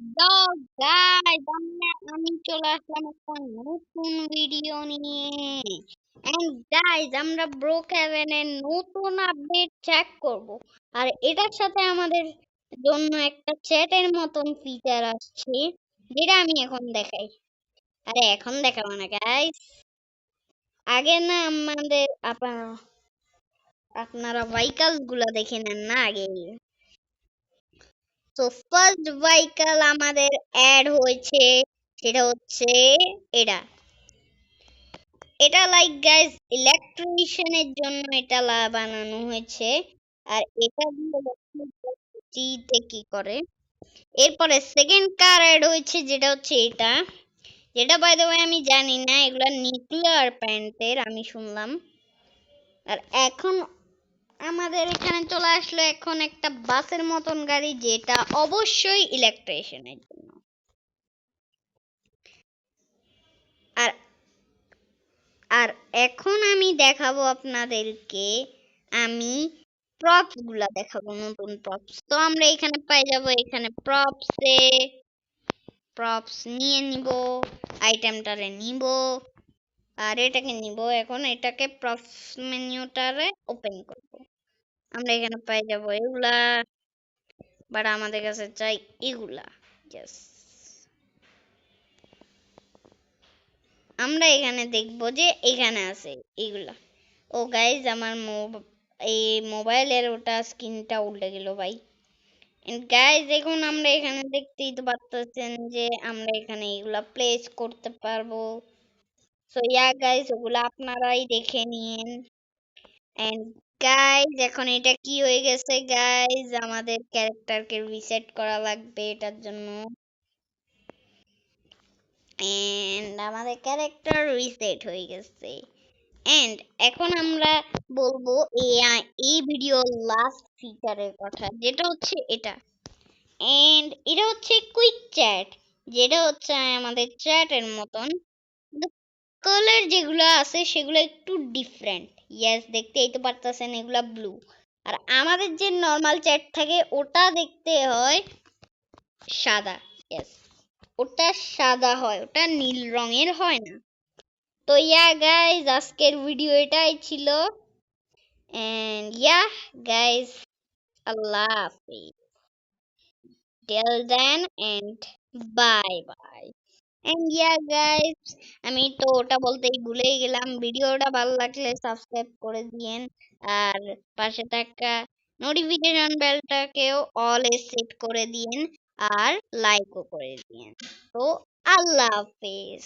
তো গাইস আমি চলে আসলাম একটা নতুন ভিডিও নিয়ে। এন্ড গাইস আমরা ব্রোক হেভেনের নতুন আপডেট চেক করব। আর এটার সাথে আমাদের জন্য একটা চ্যাটের মতন ফিচার আসছে, যেটা আমি এখন দেখাই। আরে এখন দেখাবো না গাইস, আগে না আমাদের আপনারা ভাইকালস গুলা দেখে নেন না আগে। তো ফার্স্ট ভাইকাল আমাদের অ্যাড হয়েছে, সেটা হচ্ছে এটা। এটা লাইক গাইস ইলেকট্রিশিয়ানের জন্য এটা বানানো হয়েছে। আর এটা দিয়ে তে কি করে। এরপরে সেকেন্ড কার অ্যাড হয়েছে, যেটা হচ্ছে এটা, যেটা বাই দ্য ওয়ে আমি জানি না, এগুলা নিউক্লিয়ার প্যান্টের আমি শুনলাম। আর এখন আমাদের এখানে চলে আসলো এখন একটা বাসের মতন গাড়ি, যেটা অবশ্যই ইলেকট্রিশিয়ানের জন্য। আর আর এখন আমি দেখাবো আপনাদেরকে, আমি প্রপস গুলা দেখাবো, নতুন প্রপস। তো আমরা এখানে পাই যাবো, এখানে প্রপস নিয়ে নিব, আইটেমটারে নিব, আর এটাকে নিব। এখন এটাকে প্রপস মেনুটারে ওপেন করব। আমরা এখানে পাই যাবো এগুলা, বাট আমাদের কাছে চাই এগুলা। Yes. আমরা এখানে দেখবো যে এখানে আছে এগুলা। ও গাইজ আমার এই মোবাইলের ওটা স্ক্রিনটা উল্টে গেল ভাই। গাইজ এখন আমরা এখানে দেখতেই তো পারতেছেন যে আমরা এখানে এগুলা প্লেস করতে পারবো। সো ইয়া গাইজ ওগুলা আপনারাই দেখে নিন। এন্ড গাইজ এখন এটা কি হয়ে গেছে গাইজ, আমাদের ক্যারেক্টারকে রিসেট করা লাগবে এটার জন্য। এন্ড আমাদের ক্যারেক্টার রিসেট হয়ে গেছে। এন্ড এখন আমরা বলবো এই ভিডিওর লাস্ট ফিচারের কথা, যেটা হচ্ছে এটা। এন্ড এটা হচ্ছে কুইক চ্যাট, যেটা হচ্ছে আমাদের চ্যাটের মতন, কালার যেগুলো আছে সেগুলো একটু ডিফারেন্ট। ইয়েস, দেখতেই তো পারতেছেন এগুলা ব্লু। আর আমাদের যে নর্মাল চ্যাট থাকে ওটা দেখতে হয় সাদা। ইয়েস, ওটা সাদা হয়, ওটা নীল রঙের হয় না। তো ইয়া গাইজ আজকের ভিডিও এটাই ছিল। And yeah, guys, Allah Hafiz. Till then and bye bye. And yeah, guys, আমি তো ওটা বলতেই ভুলেই গেলাম, ভিডিওটা ভালো লাগলে সাবস্ক্রাইব করে দিয়েন। আর পাশে থাকা নোটিফিকেশন বেলটাকেও অল এ সেট করে দিয়েন। আর লাইকও করে দিয়েন। তো আল্লাহ হাফেজ।